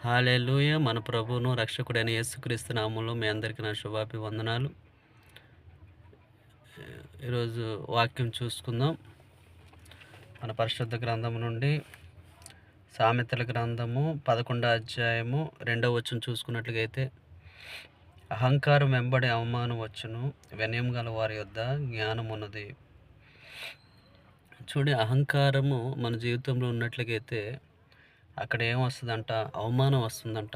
హల్లెలూయా! మన ప్రభువును, రక్షకుడైన యేసుక్రీస్తు నామంలో మీ అందరికీ నా శుభాభివందనాలు. ఈరోజు వాక్యం చూసుకుందాం. మన పరిశుద్ధ గ్రంథం నుండి సామెతల గ్రంథము 11 అధ్యాయము 2వ వచనం చూసుకున్నట్లయితే, అహంకారం వెంబడి అవమానం వచ్చును, వినయం గల వారి యొద్ద జ్ఞానం ఉన్నది. అహంకారము మన జీవితంలో ఉన్నట్లయితే అక్కడ ఏమొస్తుందంట? అవమానం వస్తుందంట.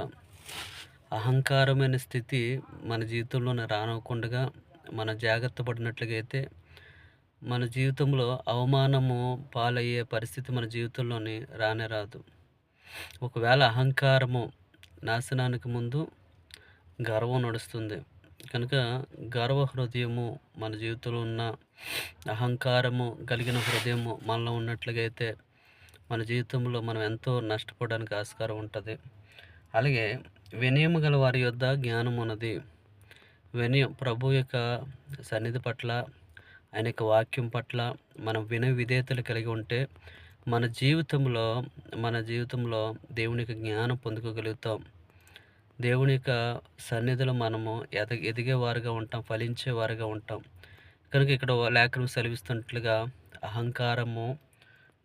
అహంకారమైన స్థితి మన జీవితంలోనే రానివ్వకుండగా మన జాగ్రత్త పడినట్లయితే మన జీవితంలో అవమానము పాలయ్యే పరిస్థితి మన జీవితంలోని రానే రాదు. ఒకవేళ అహంకారము నాశనానికి ముందు గర్వం నడుస్తుంది కనుక గర్వ హృదయము మన జీవితంలో ఉన్న అహంకారము కలిగిన హృదయము మనలో ఉన్నట్లయితే మన జీవితంలో మనం ఎంతో నష్టపోవడానికి ఆస్కారం ఉంటుంది. అలాగే వినయము గల వారి యొద్ద జ్ఞానం ఉన్నది. వినయం ప్రభు యొక్క సన్నిధి పట్ల, ఆయన యొక్క వాక్యం పట్ల మనం వినయ విధేయతలు కలిగి ఉంటే మన జీవితంలో దేవుని యొక్క జ్ఞానం పొందుకోగలుగుతాం. దేవుని యొక్క సన్నిధిలో మనము ఎదిగేవారుగా ఉంటాం, ఫలించేవారుగా ఉంటాం. కనుక ఇక్కడ లేఖనం సెలవిస్తున్నట్లుగా అహంకారము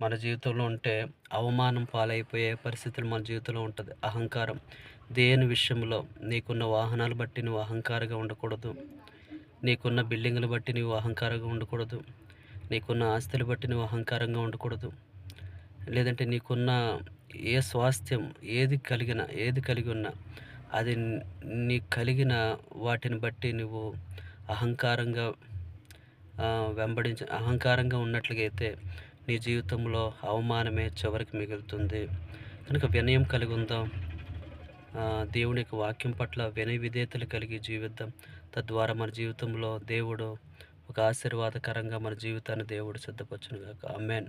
మన జీవితంలో ఉంటే అవమానం పాలైపోయే పరిస్థితులు మన జీవితంలో ఉంటుంది. అహంకారం దేని విషయంలో నీకున్న వాహనాలు బట్టి నువ్వు అహంకారంగా ఉండకూడదు. నీకున్న బిల్డింగులు బట్టి నువ్వు అహంకారంగా ఉండకూడదు. నీకున్న ఆస్తులు బట్టి నువ్వు అహంకారంగా ఉండకూడదు. లేదంటే నీకున్న ఏ స్వాస్థ్యం ఏది కలిగి ఉన్నా అది నీకు కలిగిన వాటిని బట్టి నువ్వు అహంకారంగా అహంకారంగా ఉన్నట్లయితే నీ జీవితంలో అవమానమే చివరికి మిగులుతుంది. కనుక వినయం కలిగి ఉందాం. దేవుని యొక్క వాక్యం పట్ల వినయ విధేయతలు కలిగి జీవిద్దాం. తద్వారా మన జీవితంలో దేవుడు ఒక ఆశీర్వాదకరంగా మన జీవితాన్ని దేవుడు సిద్ధపరచునుగాక. ఆమేన్.